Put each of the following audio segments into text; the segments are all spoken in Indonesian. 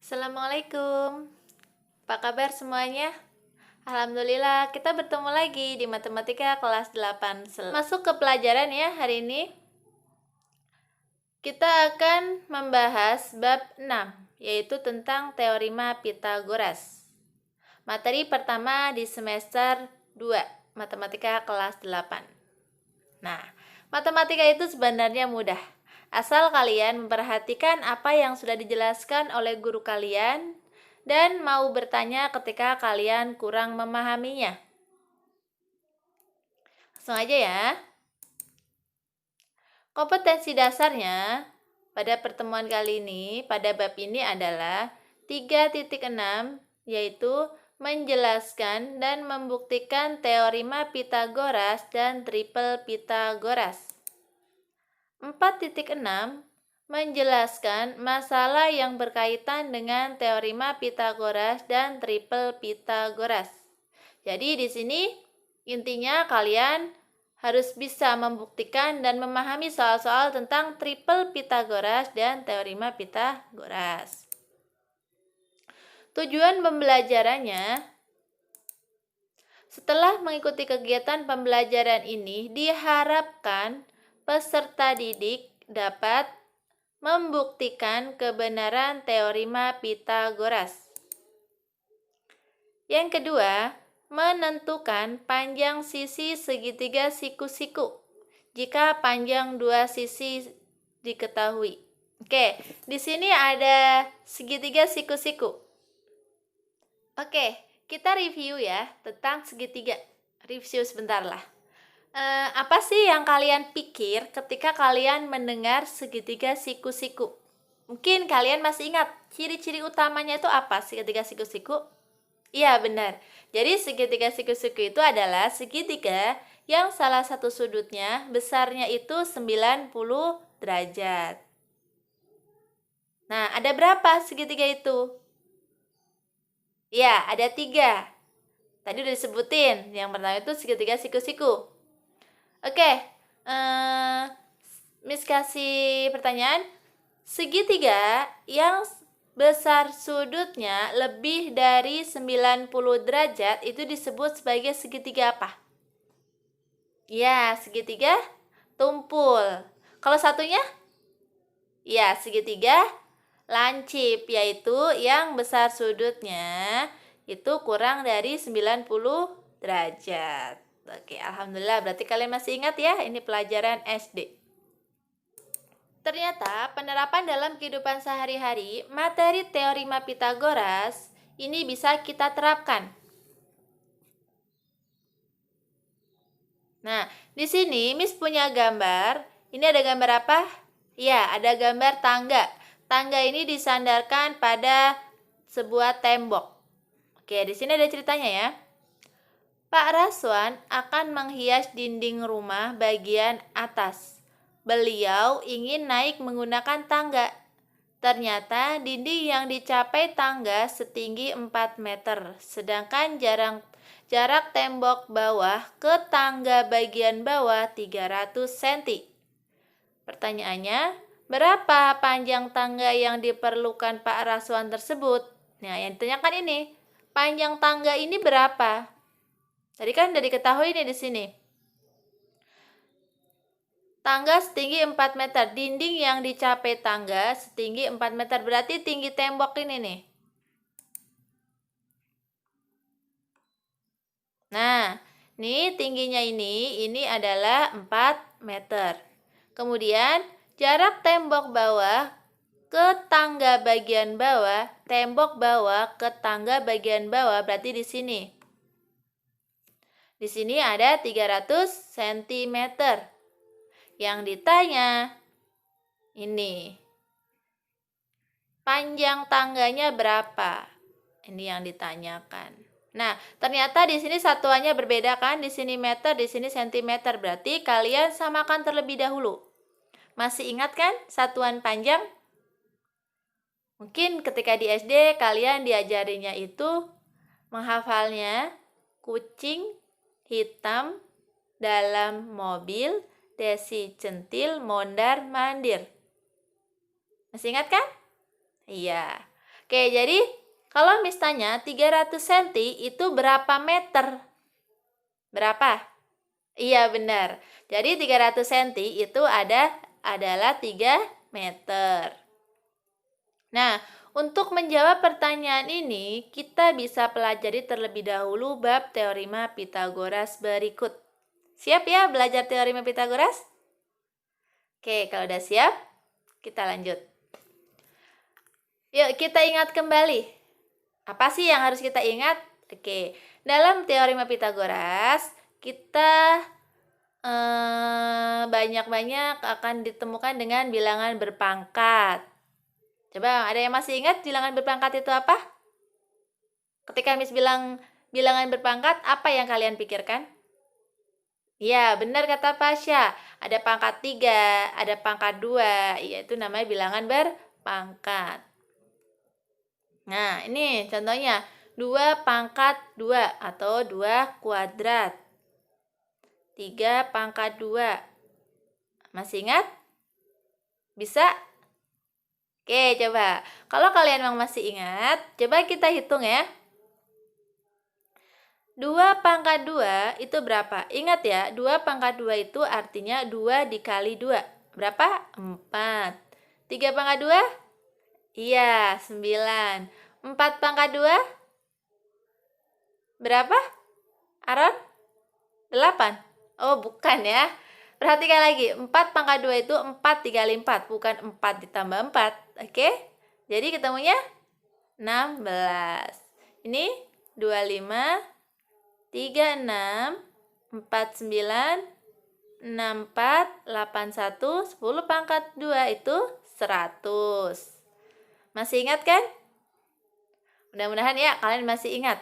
Assalamualaikum. Apa kabar semuanya? Alhamdulillah, kita bertemu lagi di Matematika kelas 8. Masuk ke pelajaran ya hari ini. Kita akan membahas bab 6, yaitu tentang teorema Pitagoras. Materi pertama di semester 2, Matematika kelas 8. Nah, matematika itu sebenarnya mudah. Asal kalian memperhatikan apa yang sudah dijelaskan oleh guru kalian dan mau bertanya ketika kalian kurang memahaminya. Langsung aja ya. Kompetensi dasarnya pada pertemuan kali ini, pada bab ini adalah 3.6, yaitu menjelaskan dan membuktikan teorema Pitagoras dan triple Pitagoras. 4.6 menjelaskan masalah yang berkaitan dengan teorema Pitagoras dan triple Pitagoras. Jadi di sini intinya kalian harus bisa membuktikan dan memahami soal-soal tentang triple Pitagoras dan teorema Pitagoras. Tujuan pembelajarannya, setelah mengikuti kegiatan pembelajaran ini, diharapkan peserta didik dapat membuktikan kebenaran teorema Pitagoras. Yang kedua, menentukan panjang sisi segitiga siku-siku jika panjang dua sisi diketahui. Oke, di sini ada segitiga siku-siku. Oke, kita review ya tentang segitiga. Review sebentar lah. Apa sih yang kalian pikir ketika kalian mendengar segitiga siku-siku? Mungkin kalian masih ingat ciri-ciri utamanya itu apa segitiga siku-siku? Iya, benar. Jadi segitiga siku-siku itu adalah segitiga yang salah satu sudutnya besarnya itu 90 derajat. Nah, ada berapa segitiga itu? Ya, ada 3. Tadi udah disebutin. Yang pertama itu segitiga siku-siku. Oke, Miss kasih pertanyaan. Segitiga yang besar sudutnya lebih dari 90 derajat itu disebut sebagai segitiga apa? Ya, segitiga tumpul. Kalau satunya? Ya, segitiga lancip, yaitu yang besar sudutnya itu kurang dari 90 derajat. Oke, alhamdulillah. Berarti kalian masih ingat ya, ini pelajaran SD. Ternyata penerapan dalam kehidupan sehari-hari, materi teorema Pitagoras ini bisa kita terapkan. Nah, di sini Miss punya gambar. Ini ada gambar apa? Ya, ada gambar tangga. Tangga ini disandarkan pada sebuah tembok. Oke, di sini ada ceritanya ya. Pak Raswan akan menghias dinding rumah bagian atas. Beliau ingin naik menggunakan tangga. Ternyata dinding yang dicapai tangga setinggi 4 meter, sedangkan jarak tembok bawah ke tangga bagian bawah 300 cm. Pertanyaannya, berapa panjang tangga yang diperlukan Pak Raswan tersebut? Nah, yang ditanyakan ini, panjang tangga ini berapa? Tadi kan udah diketahui nih di sini. Tangga setinggi 4 meter. Dinding yang dicapai tangga setinggi 4 meter. Berarti tinggi tembok ini nih. Nah, nih tingginya ini adalah 4 meter. Kemudian, jarak tembok bawah ke tangga bagian bawah, tembok bawah ke tangga bagian bawah berarti di sini. Di sini ada 300 cm. Yang ditanya ini. Panjang tangganya berapa? Ini yang ditanyakan. Nah, ternyata di sini satuannya berbeda kan? Di sini meter, di sini sentimeter. Berarti kalian samakan terlebih dahulu. Masih ingat kan satuan panjang? Mungkin ketika di SD kalian diajarinya itu menghafalnya kucing hitam dalam mobil, desi centil, mondar mandir. Masih ingat kan? Iya. Oke, jadi kalau Miss tanya 300 cm itu berapa meter? Berapa? Iya, benar. Jadi 300 cm itu adalah 3 meter. Nah, untuk menjawab pertanyaan ini, kita bisa pelajari terlebih dahulu bab teorema Pitagoras berikut. Siap ya belajar teorema Pitagoras? Oke, kalau udah siap, kita lanjut. Yuk, kita ingat kembali. Apa sih yang harus kita ingat? Oke, dalam teorema Pitagoras, kita banyak-banyak akan ditemukan dengan bilangan berpangkat. Coba, ada yang masih ingat bilangan berpangkat itu apa? Ketika Miss bilang bilangan berpangkat, apa yang kalian pikirkan? Ya, benar kata Pasha. Ada pangkat 3, ada pangkat 2, yaitu namanya bilangan berpangkat. Nah, ini contohnya 2 pangkat 2 atau 2 kuadrat. 3 pangkat 2. Masih ingat? Bisa? Oke, coba. Kalau kalian masih ingat, coba kita hitung ya. 2 pangkat 2 itu berapa? Ingat ya, 2 pangkat 2 itu artinya 2 dikali 2. Berapa? 4. 3 pangkat 2? Iya, 9. 4 pangkat 2? Berapa? Aron? 8? Oh, bukan ya. Perhatikan lagi, 4 pangkat 2 itu 4 dikali 4, bukan 4 ditambah 4. Oke? Jadi ketemunya 16. Ini 25, 36, 49, 64, 81, 10 pangkat 2 itu 100. Masih ingat kan? Mudah-mudahan ya kalian masih ingat.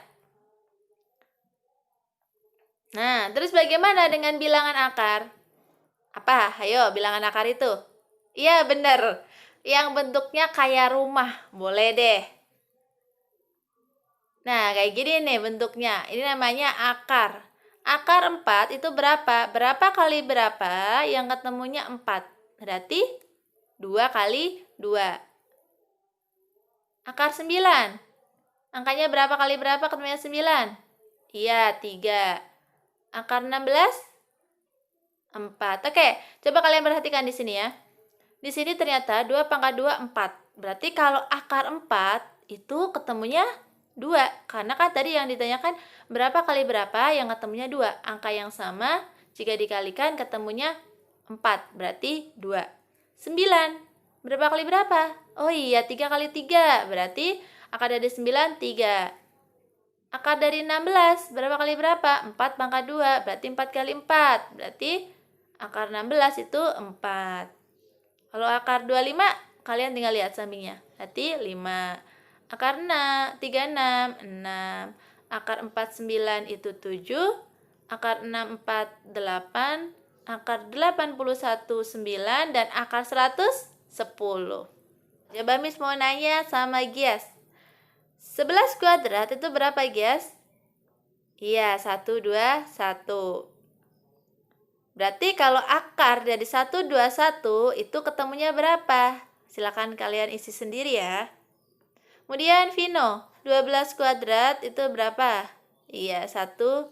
Nah, terus bagaimana dengan bilangan akar? Apa? Ayo, bilangan akar itu. Iya, benar. Yang bentuknya kayak rumah. Boleh deh. Nah, kayak gini nih bentuknya. Ini namanya akar. Akar 4 itu berapa? Berapa kali berapa yang ketemunya 4? Berarti 2 kali 2. Akar 9. Angkanya berapa kali berapa ketemunya 9? Iya, 3. Akar 16? 4. Oke, coba kalian perhatikan di sini ya. Di sini ternyata 2 pangkat 2, 4. Berarti kalau akar 4 itu ketemunya 2. Karena kan tadi yang ditanyakan berapa kali berapa yang ketemunya 2. Angka yang sama jika dikalikan ketemunya 4. Berarti 2. 9. Berapa kali berapa? Oh iya, 3 kali 3. Berarti akar dari 9, 3. Akar dari 16, berapa kali berapa? 4 pangkat 2. Berarti 4 kali 4. Berarti akar 16 itu 4. Kalau akar 25, kalian tinggal lihat sampingnya. Berarti 5. Akar 6, 36, 6. Akar 49 itu 7. Akar 64, 8. Akar 81, 9. Dan akar 100, 10. Coba Miss mau nanya sama Gias. 11 kuadrat itu berapa, Gias? Iya, 1, 2, 1. Berarti kalau akar dari 1, 2, 1 itu ketemunya berapa? Silakan kalian isi sendiri ya. Kemudian Vino, 12 kuadrat itu berapa? Iya, 1,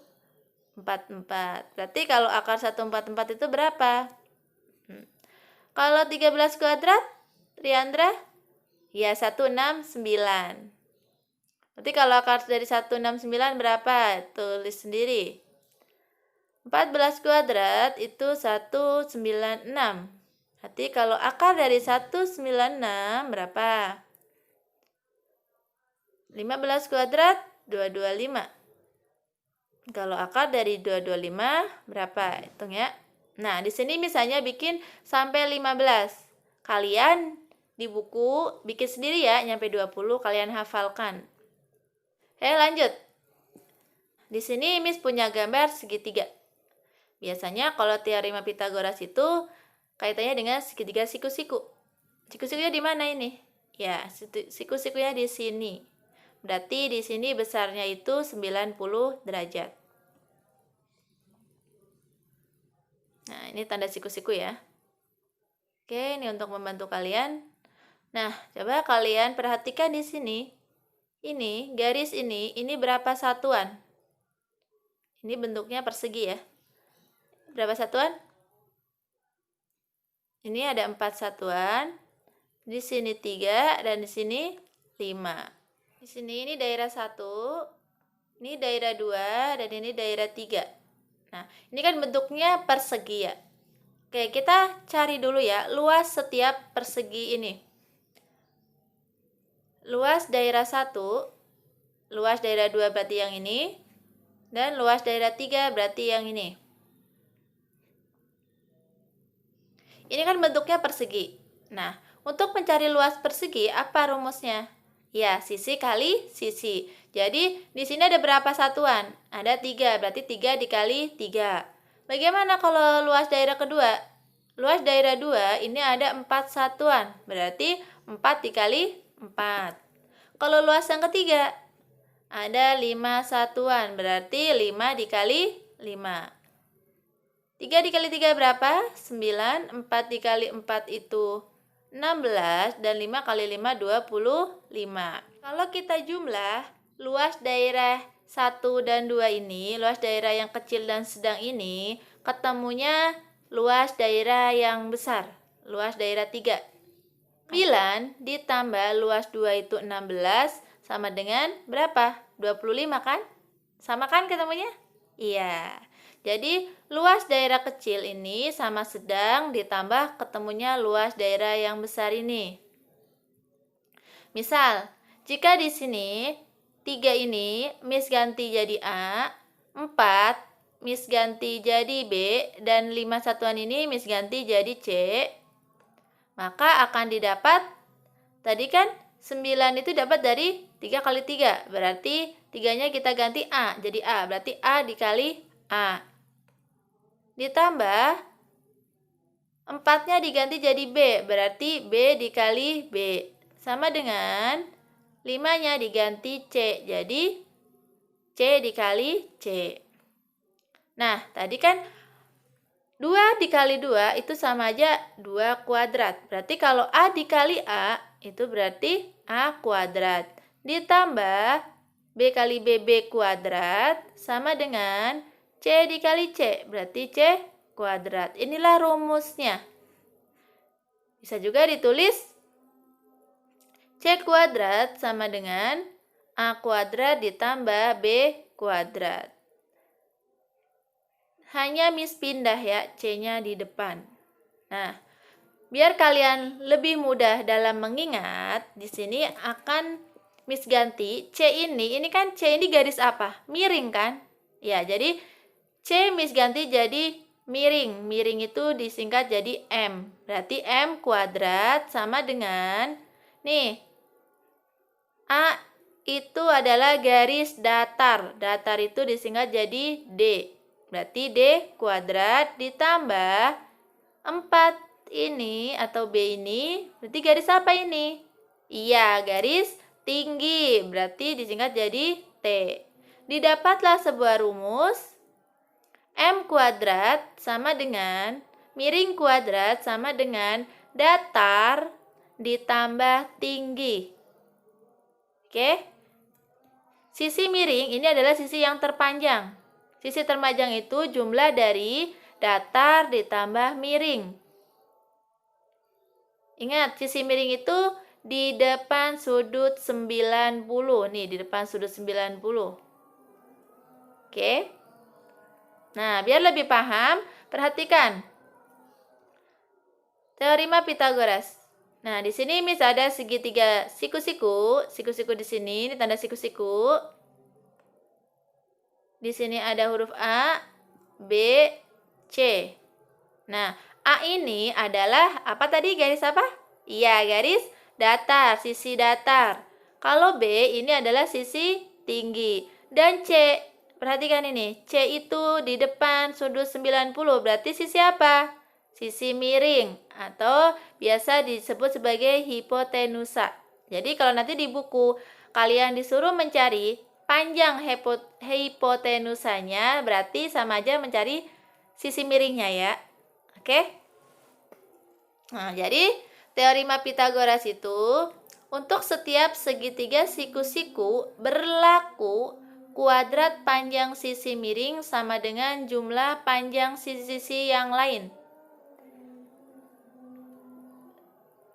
4, 4. Berarti kalau akar 1, 4, 4 itu berapa? Kalau 13 kuadrat, Riandra? Iya, 1, 6, 9. Berarti kalau akar dari 1, 6, 9 berapa? Tulis sendiri. 14 kuadrat itu 196. Berarti kalau akar dari 196 berapa? 15 kuadrat 225. Kalau akar dari 225 berapa? Hitung ya. Nah, di sini misalnya bikin sampai 15. Kalian di buku bikin sendiri ya, nyampe 20 kalian hafalkan. Lanjut. Di sini Miss punya gambar segitiga. Biasanya kalau teorema Pitagoras itu kaitannya dengan segitiga siku-siku. Siku-sikunya di mana ini? Ya, siku-sikunya di sini. Berarti di sini besarnya itu 90 derajat. Nah, ini tanda siku-siku ya. Oke, ini untuk membantu kalian. Nah, coba kalian perhatikan di sini. Ini, garis ini berapa satuan? Ini bentuknya persegi ya. Berapa satuan? Ini ada 4 satuan. Di sini 3 dan di sini 5. Di sini ini daerah 1, ini daerah 2 dan ini daerah 3. Nah, ini kan bentuknya persegi ya. Oke, kita cari dulu ya luas setiap persegi ini. Luas daerah 1, luas daerah 2 berarti yang ini, dan luas daerah 3 berarti yang ini. Ini kan bentuknya persegi. Nah, untuk mencari luas persegi, apa rumusnya? Ya, sisi kali sisi. Jadi, di sini ada berapa satuan? Ada 3, berarti 3 dikali 3. Bagaimana kalau luas daerah kedua? Luas daerah 2 ini ada 4 satuan, berarti 4 dikali 4. Kalau luas yang ketiga, ada 5 satuan, berarti 5 dikali 5. 3 dikali 3 berapa? 9. 4 dikali 4 itu 16. Dan 5 kali 5, 25. Kalau kita jumlah, luas daerah 1 dan 2 ini, luas daerah yang kecil dan sedang ini, ketemunya luas daerah yang besar, luas daerah 3. 9 ditambah luas 2 itu 16, sama dengan berapa? 25 kan? Sama kan ketemunya? Iya. Jadi, luas daerah kecil ini sama sedang ditambah ketemunya luas daerah yang besar ini. Misal, jika di sini 3 ini Miss ganti jadi A, 4 Miss ganti jadi B, dan 5 satuan ini Miss ganti jadi C, maka akan didapat, tadi kan 9 itu dapat dari 3 kali 3, berarti 3-nya kita ganti A, jadi A, berarti A dikali A. Ditambah 4-nya diganti jadi B, berarti B dikali B. Sama dengan 5-nya diganti C, jadi C dikali C. Nah, tadi kan 2 dikali 2 itu sama aja 2 kuadrat. Berarti kalau A dikali A, itu berarti A kuadrat. Ditambah B kali B kuadrat sama dengan C dikali C, berarti C kuadrat. Inilah rumusnya. Bisa juga ditulis C kuadrat sama dengan A kuadrat ditambah B kuadrat. Hanya Miss pindah ya C-nya di depan. Nah, biar kalian lebih mudah dalam mengingat, di sini akan Miss ganti C ini kan C ini garis apa? Miring kan? Ya, jadi C Miss ganti jadi miring. Miring itu disingkat jadi M. Berarti M kuadrat sama dengan, nih, A itu adalah garis datar. Datar itu disingkat jadi D. Berarti D kuadrat ditambah 4 ini atau B ini, berarti garis apa ini? Iya, garis tinggi. Berarti disingkat jadi T. Didapatlah sebuah rumus M kuadrat sama dengan miring kuadrat sama dengan datar ditambah tinggi. Oke? Sisi miring ini adalah sisi yang terpanjang. Sisi terpanjang itu jumlah dari datar ditambah miring. Ingat, sisi miring itu di depan sudut 90. Nih, di depan sudut 90. Oke? Nah, biar lebih paham, perhatikan. Teorema Pitagoras. Nah, di sini Miss ada segitiga siku-siku. Siku-siku di sini, ini tanda siku-siku. Di sini ada huruf A, B, C. Nah, A ini adalah apa tadi? Garis apa? Iya, garis datar, sisi datar. Kalau B ini adalah sisi tinggi. Dan C, perhatikan ini. C itu di depan sudut 90, berarti sisi apa? Sisi miring atau biasa disebut sebagai hipotenusa. Jadi kalau nanti di buku kalian disuruh mencari panjang hipotenusanya, berarti sama aja mencari sisi miringnya ya. Oke? Nah, jadi Teorema Pitagoras itu, untuk setiap segitiga siku-siku berlaku kuadrat panjang sisi miring sama dengan jumlah panjang sisi-sisi yang lain.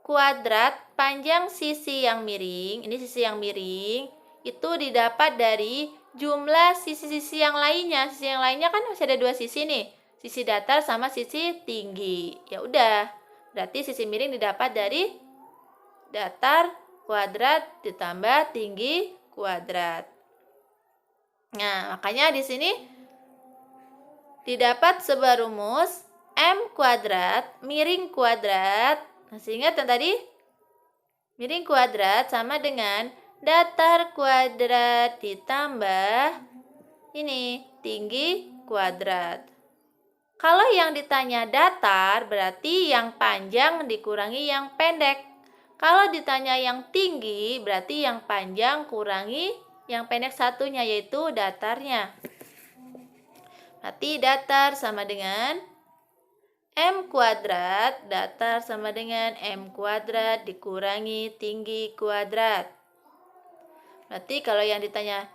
Kuadrat panjang sisi yang miring, ini sisi yang miring, itu didapat dari jumlah sisi-sisi yang lainnya. Sisi yang lainnya kan masih ada 2 sisi nih, sisi datar sama sisi tinggi. Ya udah, berarti sisi miring didapat dari datar kuadrat ditambah tinggi kuadrat. Nah, makanya di sini didapat sebuah rumus M kuadrat miring kuadrat. Masih ingat yang tadi? Miring kuadrat sama dengan datar kuadrat ditambah ini tinggi kuadrat. Kalau yang ditanya datar berarti yang panjang dikurangi yang pendek. Kalau ditanya yang tinggi berarti yang panjang kurangi yang pendek satunya, yaitu datarnya. Berarti datar sama dengan M kuadrat, datar sama dengan M kuadrat dikurangi tinggi kuadrat. Berarti kalau yang ditanya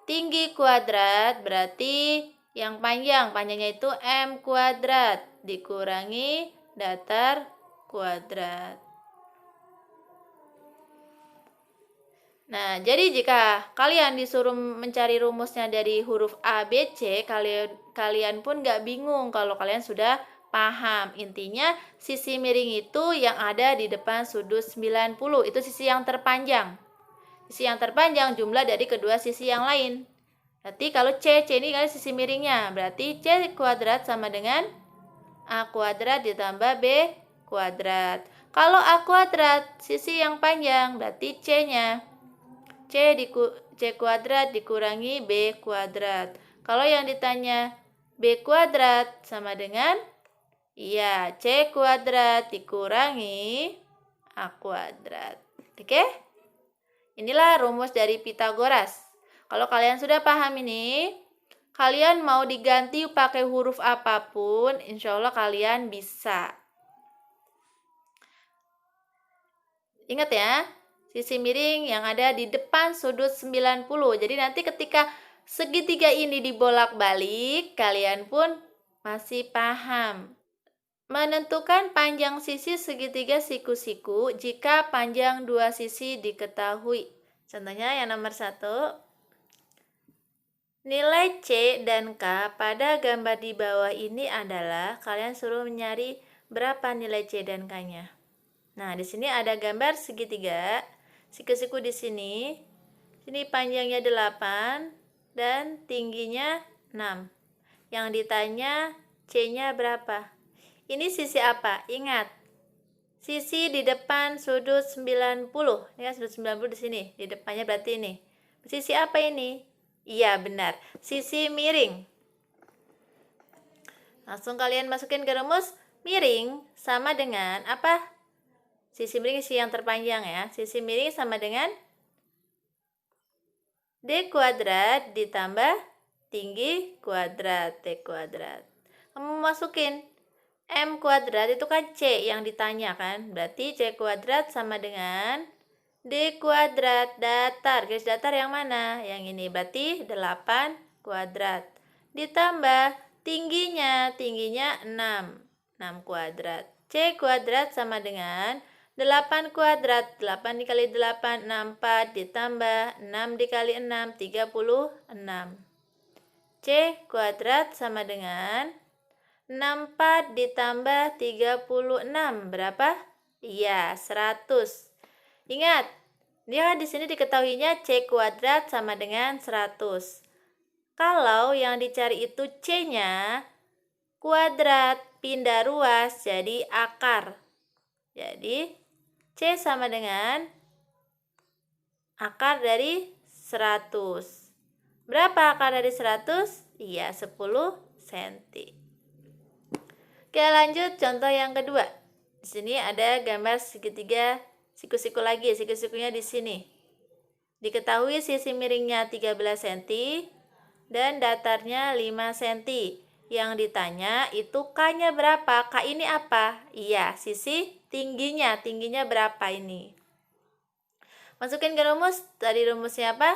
tinggi kuadrat berarti yang panjangnya itu M kuadrat dikurangi datar kuadrat. Nah, jadi jika kalian disuruh mencari rumusnya dari huruf A, B, C, kalian pun nggak bingung kalau kalian sudah paham. Intinya sisi miring itu yang ada di depan sudut 90. Itu sisi yang terpanjang. Sisi yang terpanjang jumlah dari kedua sisi yang lain. Berarti kalau C ini kan sisi miringnya. Berarti C kuadrat sama dengan A kuadrat ditambah B kuadrat. Kalau A kuadrat sisi yang panjang berarti C-nya. C kuadrat dikurangi B kuadrat. Kalau yang ditanya B kuadrat sama dengan C kuadrat dikurangi A kuadrat. Oke? Inilah rumus dari Pitagoras. Kalau kalian sudah paham ini, kalian mau diganti pakai huruf apapun, insya Allah kalian bisa. Ingat ya, sisi miring yang ada di depan sudut 90. Jadi nanti ketika segitiga ini dibolak-balik, kalian pun masih paham. Menentukan panjang sisi segitiga siku-siku jika panjang dua sisi diketahui. Contohnya yang nomor 1. Nilai C dan K pada gambar di bawah ini adalah, kalian suruh mencari berapa nilai C dan K-nya. Nah, di sini ada gambar segitiga. Siku-siku di sini. Sini panjangnya 8 dan tingginya 6. Yang ditanya C-nya berapa? Ini sisi apa? Ingat, sisi di depan sudut 90. Ini kan sudut 90 di sini. Di depannya berarti ini. Sisi apa ini? Iya, benar. Sisi miring. Langsung kalian masukin ke rumus. Miring sama dengan apa? Sisi miring sisi yang terpanjang ya. Sisi miring sama dengan D kuadrat ditambah tinggi kuadrat T kuadrat. Kamu masukin M kuadrat itu kan C yang ditanya kan. Berarti C kuadrat sama dengan D kuadrat datar. Garis datar yang mana? Yang ini. Berarti 8 kuadrat. Ditambah tingginya 6. 6 kuadrat. C kuadrat sama dengan 8 kuadrat. 8 dikali 8, 64. Ditambah 6 dikali 6, 36. C kuadrat sama dengan 64 ditambah 36 berapa? Iya, 100. Ingat, dia di sini diketahuinya C kuadrat sama dengan 100. Kalau yang dicari itu C-nya kuadrat, pindah ruas jadi akar. Jadi C sama dengan akar dari 100. Berapa akar dari 100? Iya, 10 cm. Oke, lanjut contoh yang kedua. Di sini ada gambar segitiga siku-siku lagi. Siku-sikunya di sini. Diketahui sisi miringnya 13 cm dan datarnya 5 cm. yang ditanya itu K-nya berapa? K ini apa? Iya, sisi tingginya. Tingginya berapa ini? Masukin ke rumus. Tadi rumusnya apa?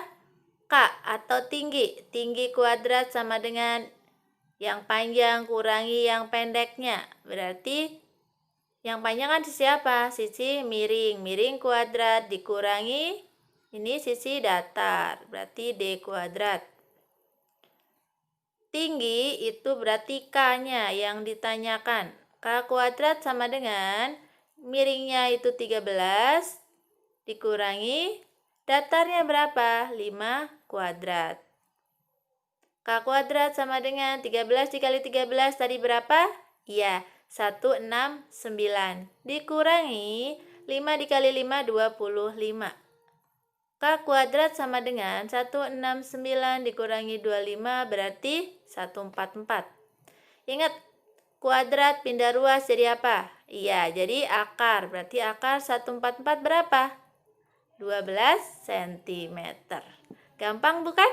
K atau tinggi. Tinggi kuadrat sama dengan yang panjang kurangi yang pendeknya. Berarti yang panjang kan sisi apa? Sisi miring. Miring kuadrat dikurangi ini sisi datar. Berarti D kuadrat. Tinggi itu berarti K-nya yang ditanyakan. K kuadrat sama dengan miringnya itu 13 dikurangi datarnya berapa? 5 kuadrat. K kuadrat sama dengan 13 dikali 13 tadi berapa? Iya, 169. Dikurangi 5 dikali 5, 25. K kuadrat sama dengan 169 dikurangi 25 berarti 144. Ingat, kuadrat pindah ruas jadi apa? Iya, jadi akar. Berarti akar 144 berapa? 12 cm. Gampang bukan?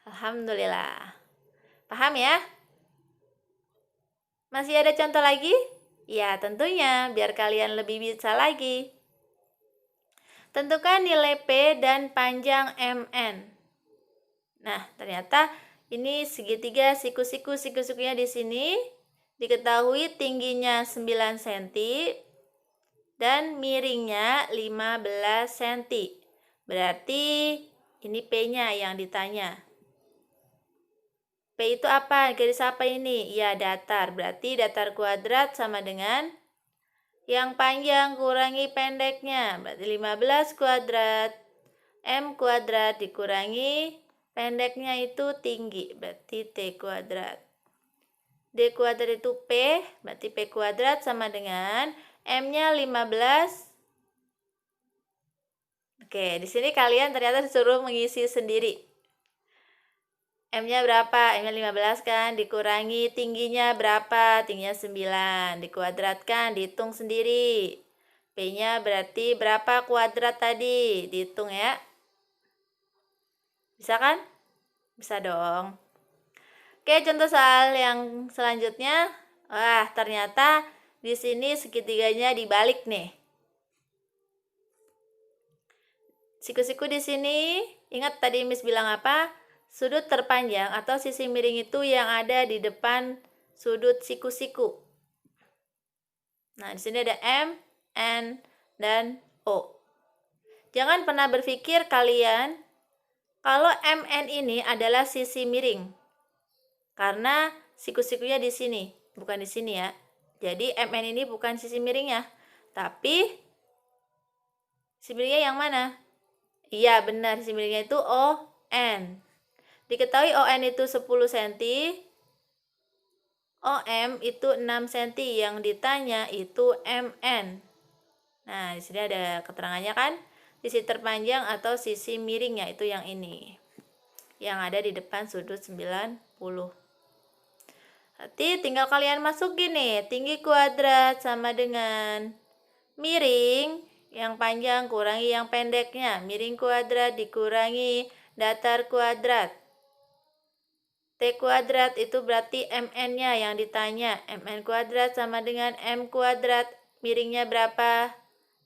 Alhamdulillah. Paham ya? Masih ada contoh lagi? Ya, tentunya biar kalian lebih bisa lagi. Tentukan nilai P dan panjang MN. Nah, ternyata ini segitiga siku-sikunya di sini. Diketahui tingginya 9 cm dan miringnya 15 cm. Berarti ini P-nya yang ditanya. P itu apa? Garis apa ini? Ya, datar. Berarti datar kuadrat sama dengan yang panjang kurangi pendeknya. Berarti 15 kuadrat. M kuadrat dikurangi pendeknya itu tinggi. Berarti T kuadrat. D kuadrat itu P. Berarti P kuadrat sama dengan M-nya 15. Oke, di sini kalian ternyata disuruh mengisi sendiri. M-nya berapa? M-nya 15 kan? Dikurangi tingginya berapa? Tingginya 9. Dikuadratkan, dihitung sendiri. P-nya berarti berapa kuadrat tadi? Dihitung ya. Bisa kan? Bisa dong. Oke, contoh soal yang selanjutnya. Wah, ternyata di sini segitiganya dibalik nih. Siku-siku di sini, ingat tadi Miss bilang apa? Sudut terpanjang atau sisi miring itu yang ada di depan sudut siku-siku. Nah, di sini ada M, N, dan O. Jangan pernah berpikir kalian kalau MN ini adalah sisi miring. Karena siku-sikunya di sini, bukan di sini ya. Jadi MN ini bukan sisi miringnya, tapi sisi miringnya yang mana? Iya, benar, sisi miringnya itu ON. Diketahui ON itu 10 cm, OM itu 6 cm, yang ditanya itu MN. Nah, di sini ada keterangannya kan? Sisi terpanjang atau sisi miringnya itu yang ini. Yang ada di depan sudut 90. Nanti tinggal kalian masukin nih, tinggi kuadrat sama dengan miring, yang panjang kurangi yang pendeknya. Miring kuadrat dikurangi datar kuadrat. T kuadrat itu berarti MN-nya yang ditanya. MN kuadrat sama dengan M kuadrat. Miringnya berapa?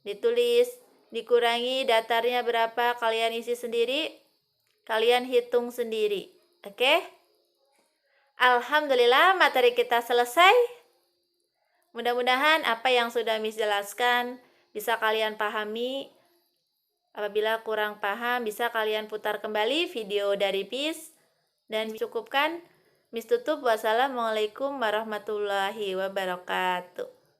Ditulis. Dikurangi datarnya berapa? Kalian isi sendiri. Kalian hitung sendiri. Oke? Alhamdulillah materi kita selesai. Mudah-mudahan apa yang sudah Miss jelaskan bisa kalian pahami. Apabila kurang paham, bisa kalian putar kembali video dari Miss. Dan cukupkan. Miss tutup. Wassalamualaikum warahmatullahi wabarakatuh.